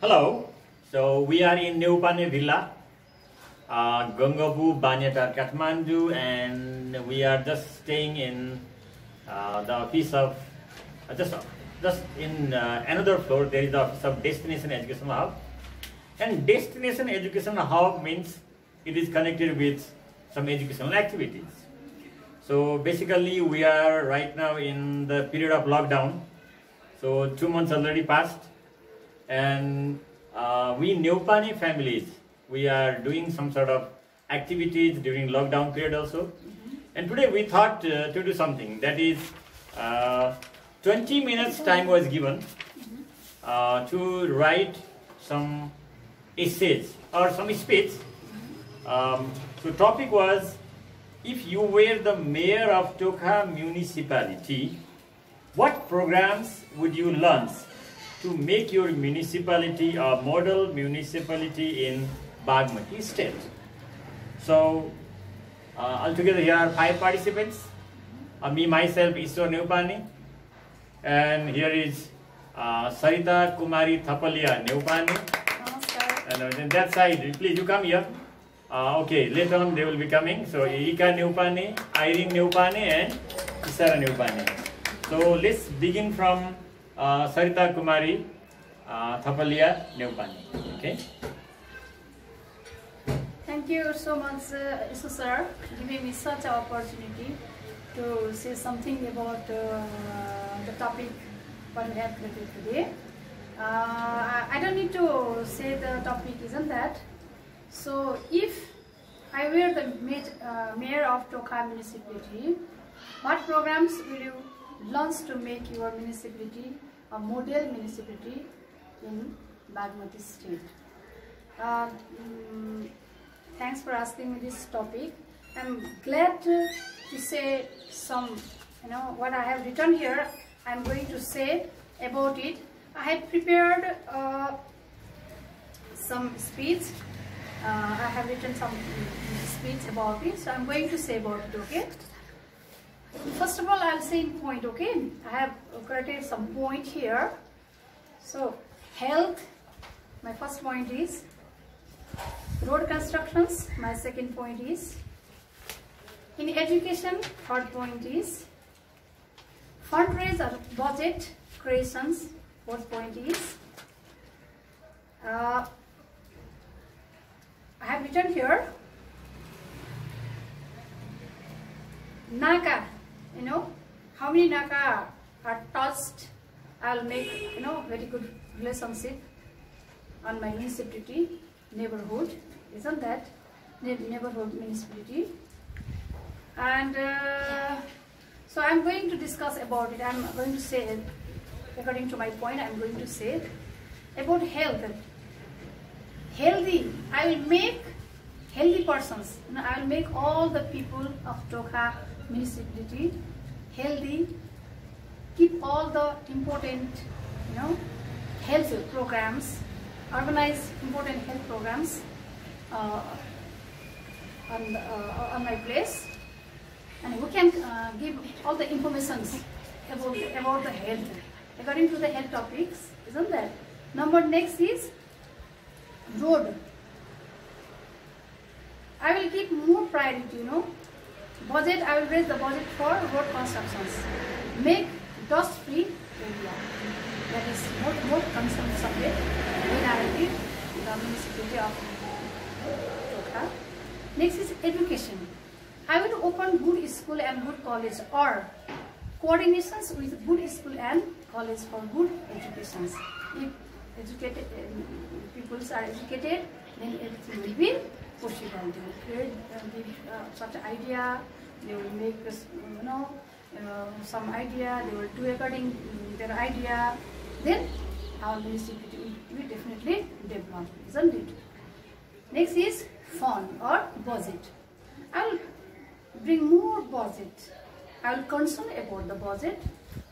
Hello. So we are in Neupane Villa, Gangabu, Banyatar, Kathmandu, and we are just staying in the office of just in another floor. There is the office of Destination Education Hub, and Destination Education Hub means it is connected with some educational activities. So basically, we are right now in the period of lockdown. So 2 months already passed, and we Neupane families, we are doing some sort of activities during lockdown period also. And today we thought to do something, that is 20 minutes time was given to write some essays or some speech. So topic was, if you were the mayor of Tokha municipality, what programs would you launch to make your municipality a model municipality in Bagmati state? So altogether here are 5 participants. Me myself, Ishwar Neupane, and here is Sarita Kumari Thapalia Neupane. And on that side, please you come here. Okay, later on they will be coming. So Ika Neupane, Irene Neupane, and Isara Neupane. So let's begin from Sarita Kumari Thapalia Neupane. Okay. Thank you so much, Isu sir, giving me such an opportunity to say something about the topic what we have created today. I don't need to say the topic, isn't that? So if I were the mayor of Tokha municipality, what programs will you launch to make your municipality a model municipality in Bagmati state? Thanks for asking me this topic. I'm glad to say some, what I have written here, I'm going to say about it. I have prepared some speech. I have written some speech about it, so I'm going to say about it, okay? First of all, I'll say in point, okay? I have created some point here. So, health, my first point is. Road constructions, my second point is. In education, third point is. Fundraiser budget creations, fourth point is. I have written here, Naka, how many Naka are touched, I'll make, very good relationship on my municipality, neighborhood, isn't that? Neighborhood municipality. And so I'm going to discuss about it. I'm going to say, according to my point, I'm going to say about health. Healthy, I will make healthy persons. I will make all the people of Tokha municipality healthy. Keep all the important, health programs. Organize important health programs on my place, and we can give all the information about the health according to the health topics, isn't that? Next is road. I will give more priority, budget. I will raise the budget for road constructions. Make dust-free area. That is more concern subject when I will give the municipality of Tokha. Next is education. I will open good school and good college, or coordinations with good school and college for good educations. If educated people are educated, then everything will be possible. They will give such an idea. They will make some idea. They will do according to their idea. Then our municipality will definitely develop, isn't it? Next is fund or budget. I will bring more budget. I will concern about the budget.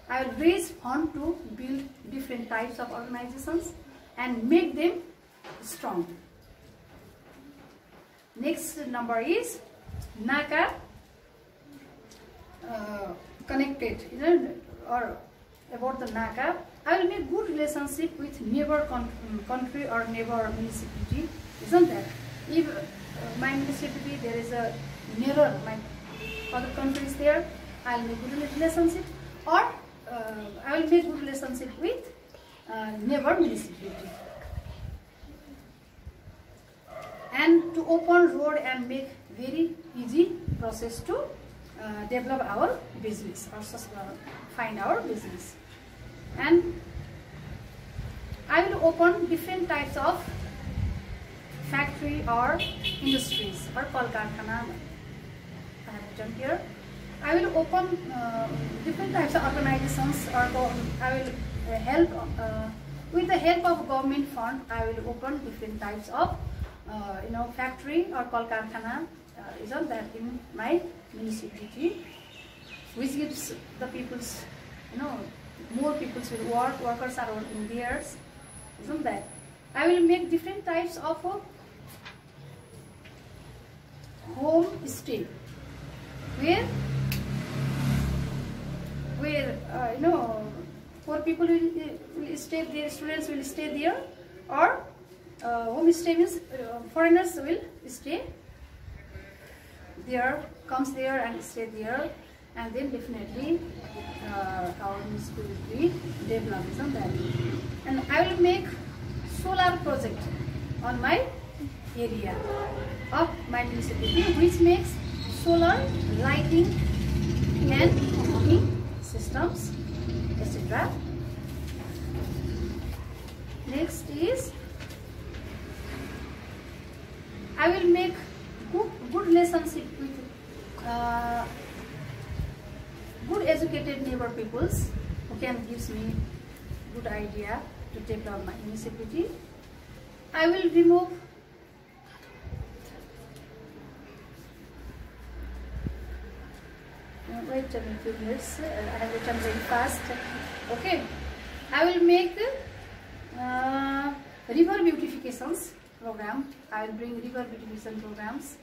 I will raise fund to build different types of organizations and make them strong. Next number is Naka connected, or about the Naka. I will make good relationship with neighbor country or neighbor municipality, isn't that? If my municipality there is a neighbor, my other country is there, I will make good relationship, or I will make good relationship with neighbor municipality. And to open road and make very easy process to develop our business or find our business. And I will open different types of factory or industries or Kolkarkhana. I have written here. I will open different types of organizations, or I will help with the help of government fund. I will open different types of factory or Kolkarkhana, isn't that, in my municipality, which gives the people's, more people will work, workers are working there, isn't that? I will make different types of home stay, where poor people will stay there, students will stay there, or home stay means foreigners will stay there, comes there and stay there, and then definitely our municipality will be developed, isn't that? And I will make solar project on my area of my municipality, which makes solar lighting and cooking systems, etc. Next is I will make good relationship with good educated neighbor peoples who can give me good idea to develop my municipality. I will remove wait a minute, I have written very fast. Okay, I will make river beautifications program. I will bring river beautification programs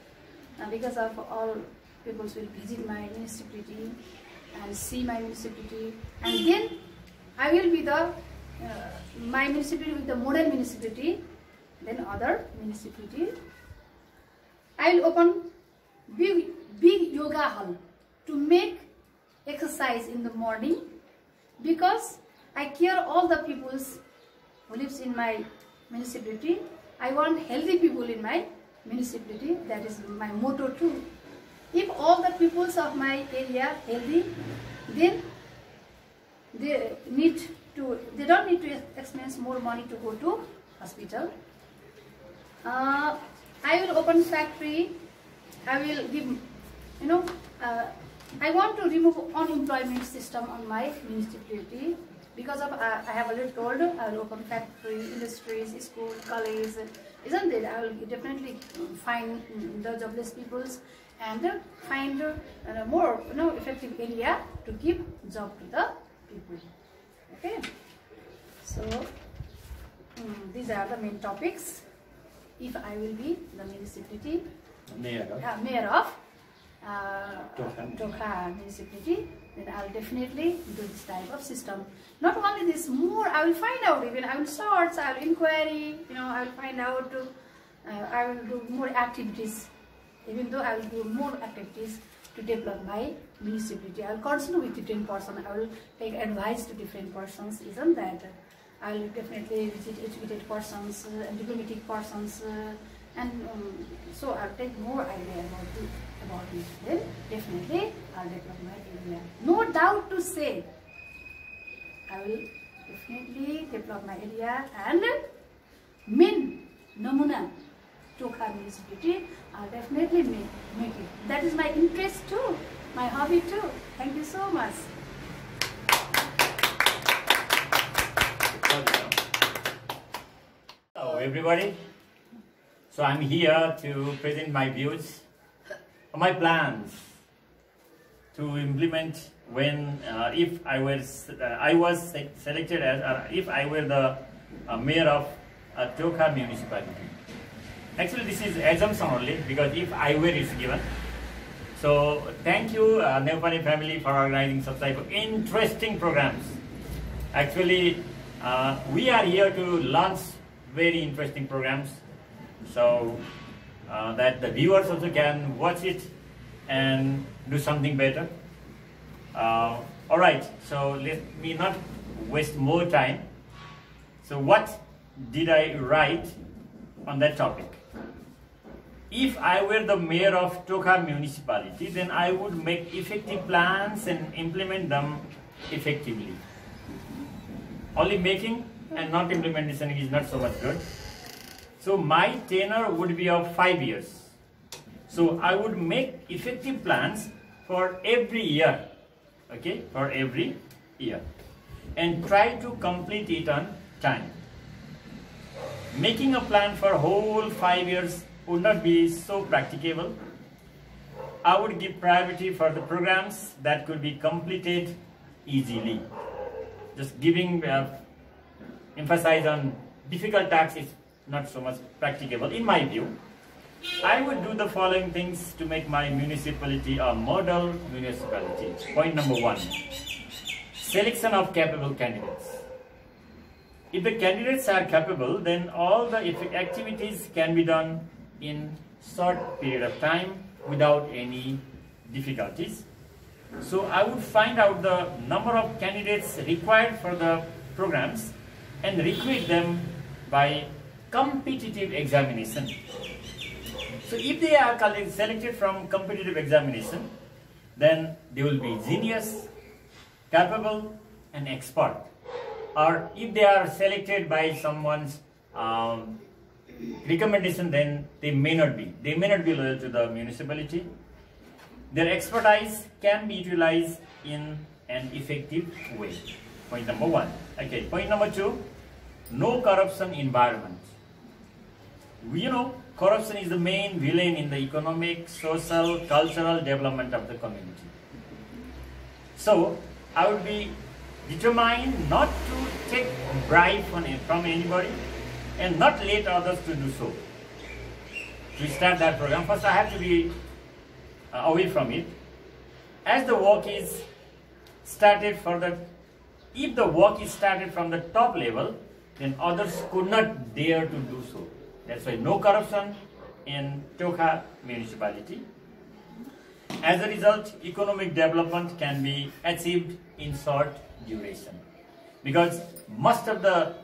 because of all people will visit my municipality and see my municipality, and then I will be the my municipality with the model municipality, then other municipality. I will open big yoga hall to make exercise in the morning, because I care all the peoples who lives in my municipality. I want healthy people in my municipality. That is my motto too. If all the peoples of my area healthy, then they don't need to expense more money to go to hospital. I will open factory. I will give, I want to remove unemployment system on my municipality. Because of I have already told, I will open factory, industries, school, college, isn't it? I will definitely find the jobless peoples and find a more effective area to give job to the people. Okay, so these are the main topics. If I will be the municipality mayor of Tokha municipality, then I will definitely do this type of system. Not only this, more I will find out, even I will search, I will inquiry, I will find out, I will do more activities, even though I will do more activities to develop my municipality. I will consult with different persons, I will take advice to different persons, isn't that? I will definitely visit educated persons and diplomatic persons, and so I will take more idea about it. Then definitely I will develop my area. No doubt to say, I will definitely develop my area and main Namuna Tokha municipality. I will definitely make it. That is my interest too, my hobby too. Thank you so much. Hello everybody. So I'm here to present my views, my plans to implement when if I was selected as if I were the mayor of Tokha municipality. Actually, this is assumption only, because if I were is given. So thank you Nepali family for organizing such type of interesting programs. Actually, We are here to launch very interesting programs, so that the viewers also can watch it and do something better. Alright, so let me not waste more time. So what did I write on that topic? If I were the mayor of Tokha municipality, then I would make effective plans and implement them effectively. Only making and not implementation is not so much good. So my tenure would be of 5 years. So I would make effective plans for every year, okay, for every year, and try to complete it on time. Making a plan for whole 5 years would not be so practicable. I would give priority for the programs that could be completed easily. Just giving emphasis on difficult tasks is not so much practicable in my view. I would do the following things to make my municipality a model municipality. Point number 1, selection of capable candidates. If the candidates are capable, then all the activities can be done in short period of time without any difficulties. So I would find out the number of candidates required for the programs and recruit them by competitive examination. So if they are selected from competitive examination, then they will be genius, capable and expert. Or if they are selected by someone's recommendation, then they may not be loyal to the municipality. Their expertise can be utilized in an effective way. Point number 1. Okay, point number 2, no corruption environment. You know, corruption is the main villain in the economic, social, cultural development of the community. So I would be determined not to take bribe from anybody and not let others to do so. To start that program, first I have to be away from it. As the work is started if the work is started from the top level, then others could not dare to do so. That's why no corruption in Tokha municipality. As a result, economic development can be achieved in short duration. Because most of the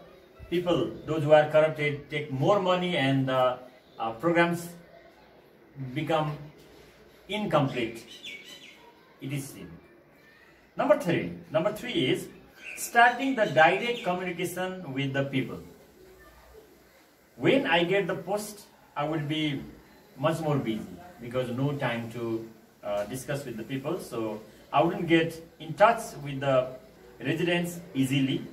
people, those who are corrupted, take more money and programs become incomplete. It is seen. Number three is starting the direct communication with the people. When I get the post, I would be much more busy because no time to discuss with the people. So I wouldn't get in touch with the residents easily.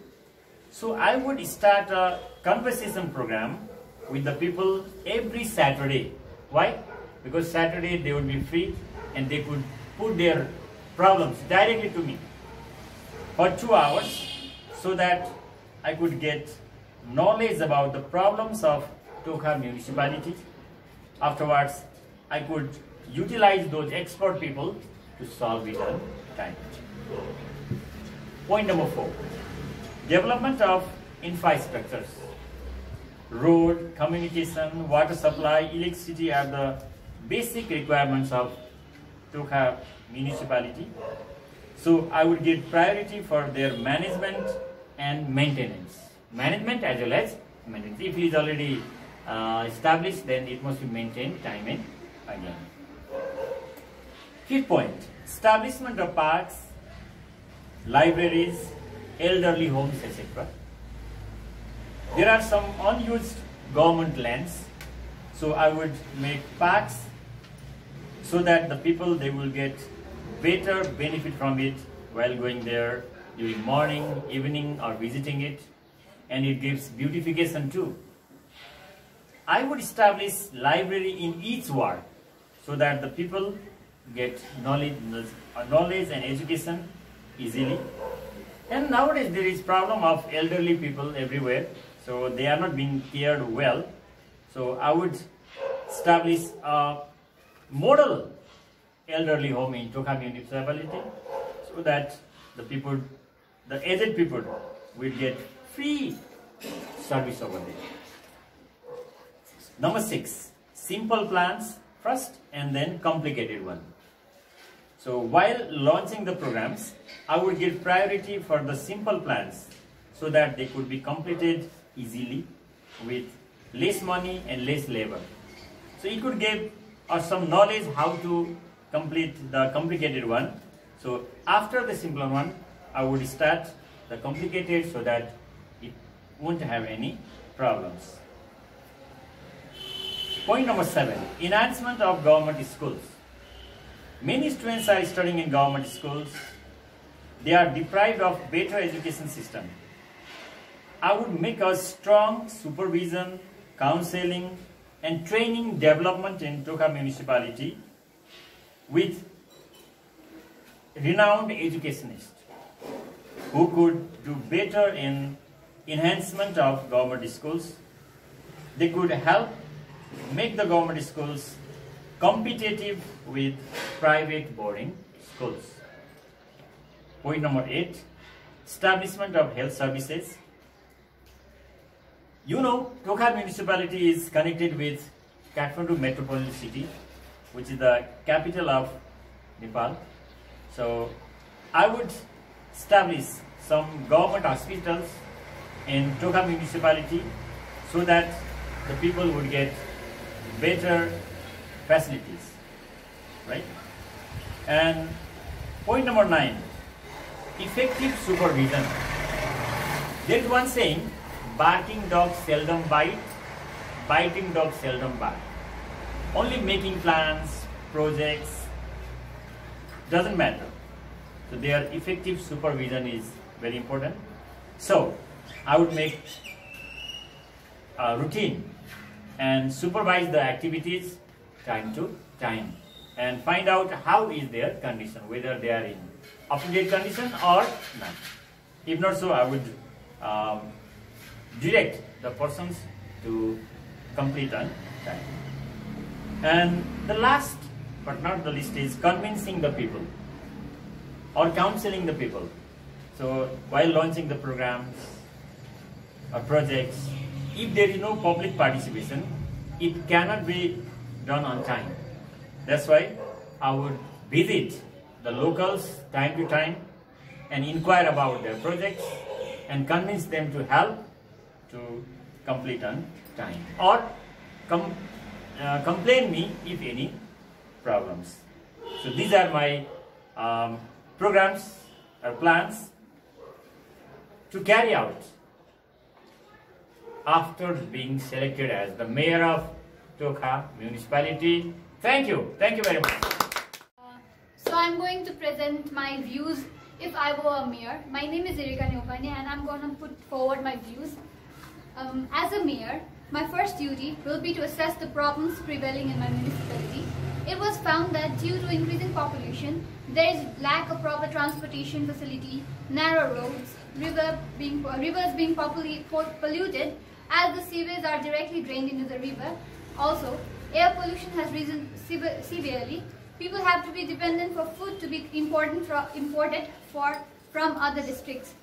So I would start a conversation program with the people every Saturday. Why? Because Saturday they would be free and they could put their problems directly to me for 2 hours so that I could get knowledge about the problems of Tokha municipality. Afterwards, I could utilize those expert people to solve it on time. Point number 4, development of infrastructures. Road, communication, water supply, electricity are the basic requirements of Tokha municipality. So I would give priority for their management and maintenance. Management as well as maintenance. If it is already established, then it must be maintained time and again. 5th point, establishment of parks, libraries, elderly homes, etc. There are some unused government lands, so I would make parks so that the people, they will get better benefit from it while going there during morning, evening or visiting it, and it gives beautification too. I would establish library in each ward so that the people get knowledge and education easily. And nowadays there is problem of elderly people everywhere, so they are not being cared well. So I would establish a model elderly home in Tokha municipality so that the aged people will get free service over there. Number 6, simple plans first and then complicated one. So while launching the programs, I would give priority for the simple plans so that they could be completed easily with less money and less labor. So it could give us some knowledge how to complete the complicated one. So after the simpler one, I would start the complicated so that it won't have any problems. Point number 7, enhancement of government schools. Many students are studying in government schools. They are deprived of better education system. I would make a strong supervision, counseling and training development in Tokha municipality with renowned educationists who could do better in enhancement of government schools. They could help make the government schools competitive with private boarding schools. Point number 8, establishment of health services. You know, Tokha municipality is connected with Kathmandu metropolitan city, which is the capital of Nepal. So I would establish some government hospitals in Tokha municipality so that the people would get better facilities, right? And point number 9, effective supervision. There is one saying, barking dogs seldom bite, biting dogs seldom bark. Only making plans, projects, doesn't matter. So their effective supervision is very important. So I would make a routine and supervise the activities time to time and find out how is their condition, whether they are in up-to-date condition or not. If not so, I would direct the persons to complete on time. And the last but not the least is convincing the people or counseling the people. So while launching the programs or projects, if there is no public participation, it cannot be done on time. That's why I would visit the locals time to time and inquire about their projects and convince them to help to complete on time or complain me if any problems. So these are my programs or plans to carry out after being selected as the mayor of Tokha municipality. Thank you very much. So I'm going to present my views if I were a mayor. My name is Irika Neopane and I'm going to put forward my views. As a mayor, my first duty will be to assess the problems prevailing in my municipality. It was found that due to increasing population, there is lack of proper transportation facility, narrow roads, rivers being polluted as the seways are directly drained into the river. Also, air pollution has risen severely. People have to be dependent for food to be imported from other districts.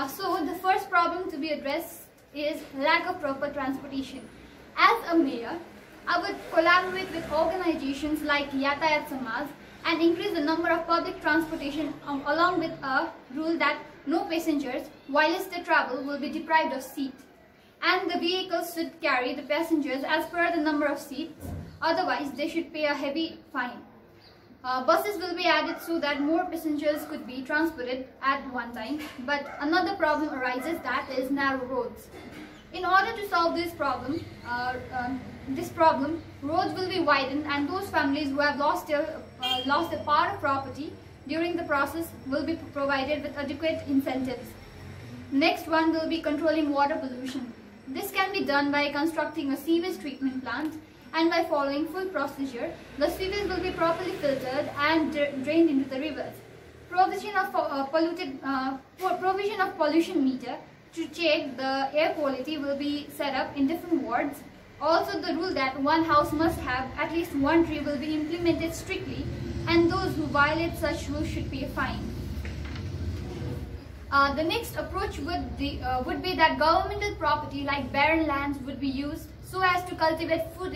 So the first problem to be addressed is lack of proper transportation. As a mayor, I would collaborate with organizations like Yatayat Samaj and increase the number of public transportation along with a rule that no passengers, whilst they travel, will be deprived of seat. And the vehicles should carry the passengers as per the number of seats, otherwise they should pay a heavy fine. Buses will be added so that more passengers could be transported at one time, but another problem arises, that is narrow roads. In order to solve this problem, roads will be widened and those families who have lost a part of property during the process will be provided with adequate incentives. Next one will be controlling water pollution. This can be done by constructing a sewage treatment plant, and by following full procedure, the sewage will be properly filtered and drained into the rivers. Provision of pollution meter to check the air quality will be set up in different wards. Also, the rule that one house must have at least one tree will be implemented strictly, and those who violate such rules should pay a fine. The next approach would be that governmental property like barren lands would be used so as to cultivate food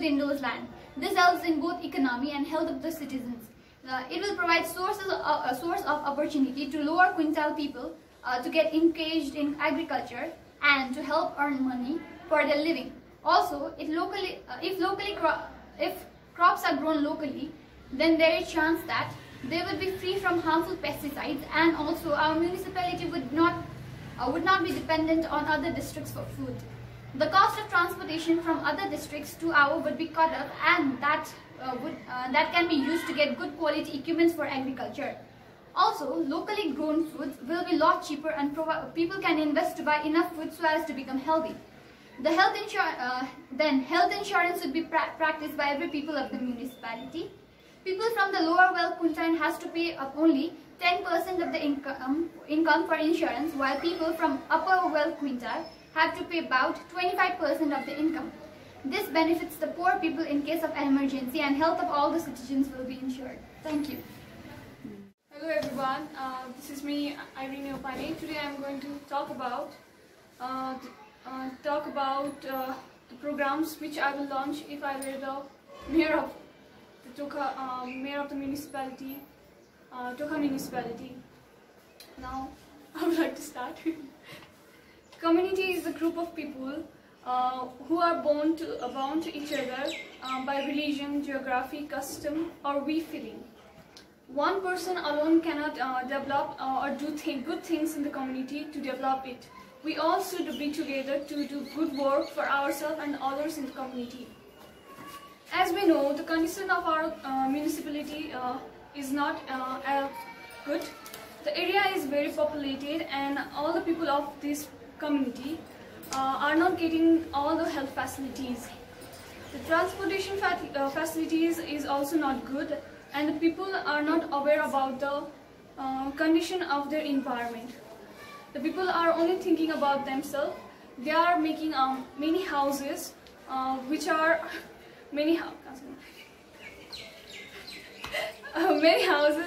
in those lands. This helps in both economy and health of the citizens. It will provide a source of opportunity to lower quintile people to get engaged in agriculture and to help earn money for their living. Also, if crops are grown locally, then there is a chance that they will be free from harmful pesticides, and also our municipality would not be dependent on other districts for food. The cost of transportation from other districts to our would be cut off, and that can be used to get good quality equipment for agriculture. Also, locally grown foods will be a lot cheaper, and people can invest to buy enough food so as to become healthy. Health insurance would be practiced by every people of the municipality. People from the lower wealth quintile has to pay up only 10% of the income for insurance, while people from upper wealth quintile have to pay about 25% of the income. This benefits the poor people in case of emergency, and health of all the citizens will be insured. Thank you. Hello everyone, this is me, Irene Opane. Today I am going to talk about the programs which I will launch if I were the mayor of the Tocha municipality, Tocha municipality. Now I would like to start. Community is a group of people who are bound to each other by religion, geography, custom, or we-feeling. One person alone cannot develop or do good things in the community to develop it. We all should be together to do good work for ourselves and others in the community. As we know, the condition of our municipality is not good. The area is very populated, and all the people of this community are not getting all the health facilities. The transportation facilities is also not good, and the people are not aware about the condition of their environment. The people are only thinking about themselves. They are making many houses, which are many houses,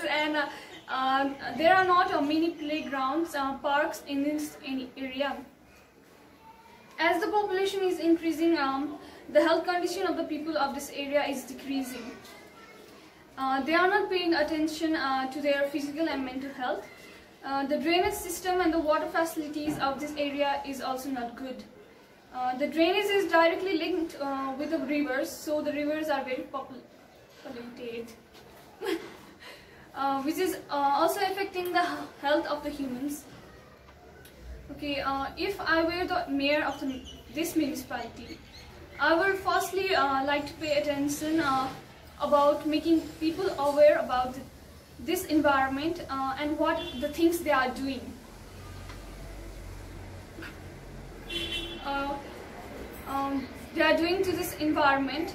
and there are not many playgrounds, parks in this area. As the population is increasing, the health condition of the people of this area is decreasing. They are not paying attention to their physical and mental health. The drainage system and the water facilities of this area is also not good. The drainage is directly linked with the rivers, so the rivers are very polluted, which is also affecting the health of the humans. Okay, if I were the mayor of this municipality, I would firstly like to pay attention about making people aware about this environment and what the things they are doing. They are doing to this environment,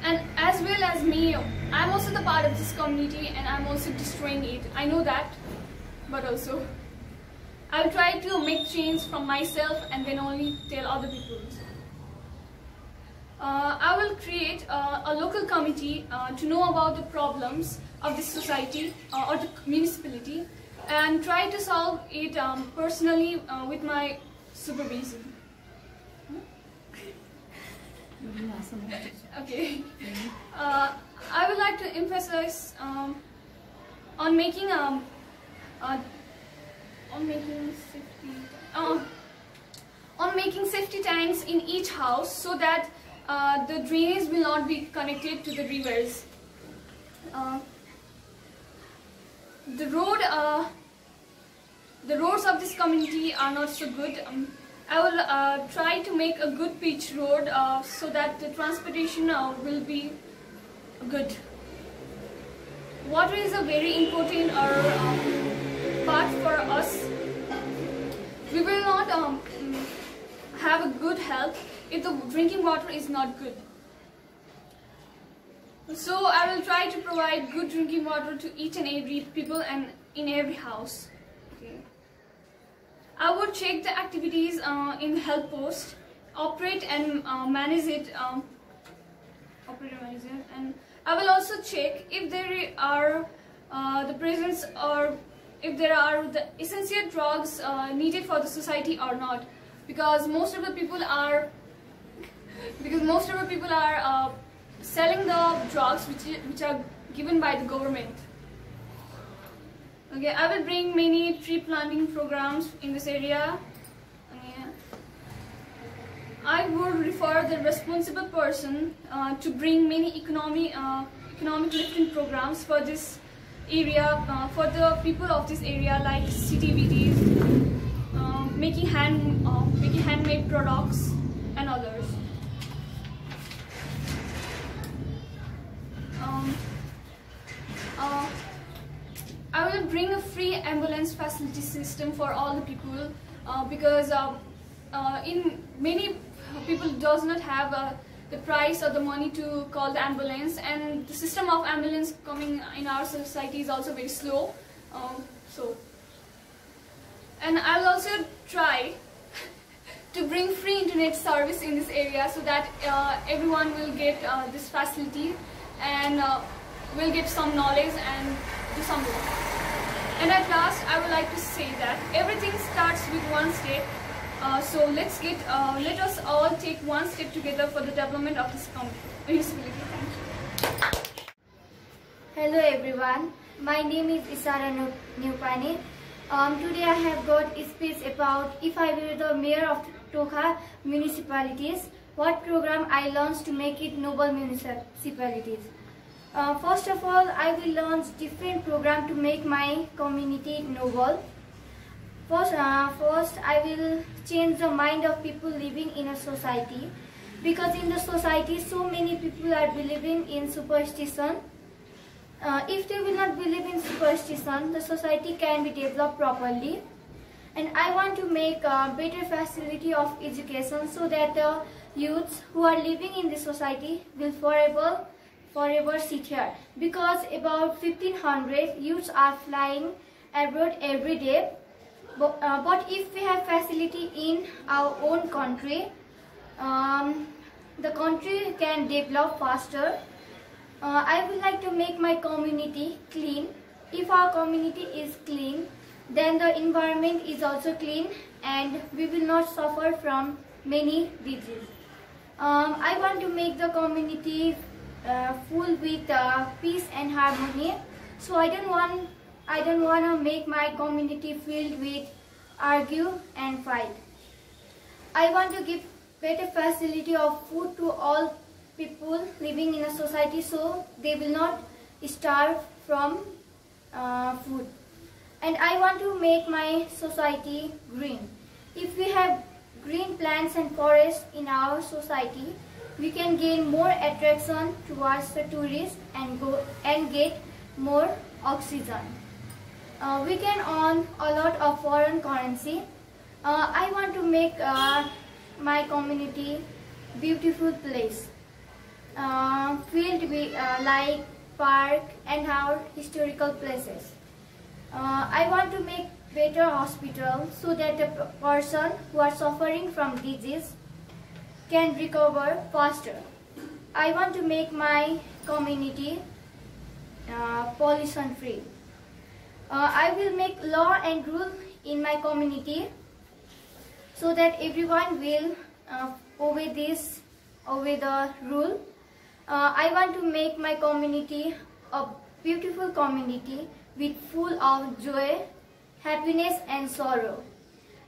and as well as me, I'm also the part of this community, and I'm also destroying it. I know that, but also I'll try to make change from myself and then only tell other people. I will create a local committee to know about the problems of this society or the municipality, and try to solve it personally with my supervision. Okay. I would like to emphasize on making safety tanks in each house, so that the drainage will not be connected to the rivers. The roads of this community are not so good. I will try to make a good pitch road so that the transportation will be good. Water is a very important part for us. We will not have a good health if the drinking water is not good. So I will try to provide good drinking water to each and every people and in every house. Okay. I would check the activities in the health post, operate and manage it, and I will also check if there are the presence or if there are the essential drugs needed for the society or not, because most of the people are selling the drugs which are given by the government. Okay, I will bring many tree planting programs in this area. I would refer the responsible person to bring many economic lifting programs for this area, for the people of this area, like CTVTs, making handmade products and others. I will bring a free ambulance facility system for all the people because in many people does not have the price or the money to call the ambulance, and the system of ambulance coming in our society is also very slow. And I will also try to bring free internet service in this area so that everyone will get this facility and will get some knowledge and do some work. And at last, I would like to say that everything starts with one step. So let us all take one step together for the development of this municipality. Thank you. Hello everyone, my name is Isara Nupani. Today I have got a speech about if I were the mayor of Tokha municipalities, what program I launched to make it noble municipalities. First of all, I will launch different program to make my community noble. First, I will change the mind of people living in a society, because in the society so many people are believing in superstition. If they will not believe in superstition, the society can be developed properly. And I want to make a better facility of education so that the youths who are living in the society will forever sit here, because about 1500 youths are flying abroad every day. But if we have facility in our own country, the country can develop faster. I would like to make my community clean. If our community is clean, then the environment is also clean and we will not suffer from many diseases. I want to make the community full with peace and harmony. So I don't want to make my community filled with argue and fight. I want to give better facility of food to all people living in a society so they will not starve from food. And I want to make my society green. If we have green plants and forests in our society, we can gain more attraction towards the tourists and get more oxygen. We can earn a lot of foreign currency. I want to make my community beautiful place, filled with like park and our historical places. I want to make better hospital so that the person who are suffering from disease can recover faster. I want to make my community pollution free. I will make law and rule in my community so that everyone will obey the rule. I want to make my community a beautiful community with full of joy, happiness and sorrow.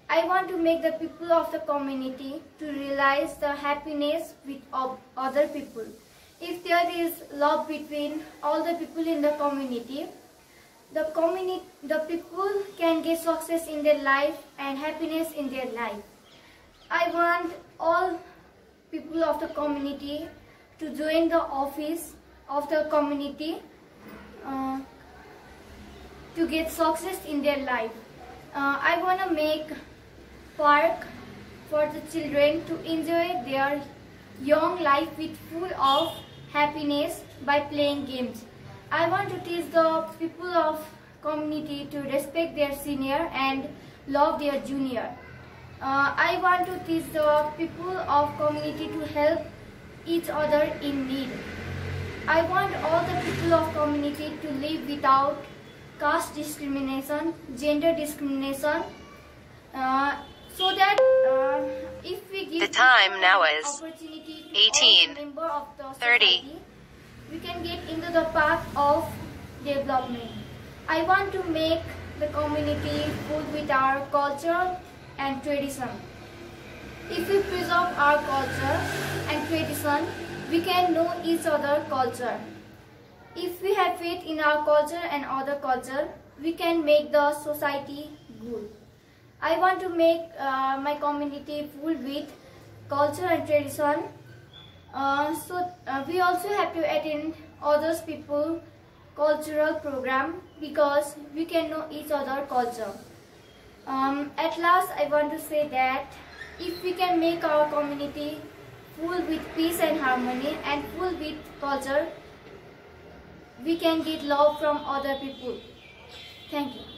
I want to make the people of the community to realize the happiness with other people. If there is love between all the people in the community, the people can get success in their life and happiness in their life. I want all people of the community to join the office of the community to get success in their life. I want to make park for the children to enjoy their young life with full of happiness by playing games. I want to teach the people of community to respect their senior and love their junior. I want to teach the people of community to help each other in need. I want all the people of community to live without caste discrimination, gender discrimination, so that if we give The time now is opportunity to 18:30. all member of the society, we can get into the path of development. I want to make the community full with our culture and tradition. If we preserve our culture and tradition, we can know each other's culture. If we have faith in our culture and other culture, we can make the society good. I want to make my community full with culture and tradition. We also have to attend others people cultural program because we can know each other culture. At last, I want to say that if we can make our community full with peace and harmony and full with culture, we can get love from other people. Thank you.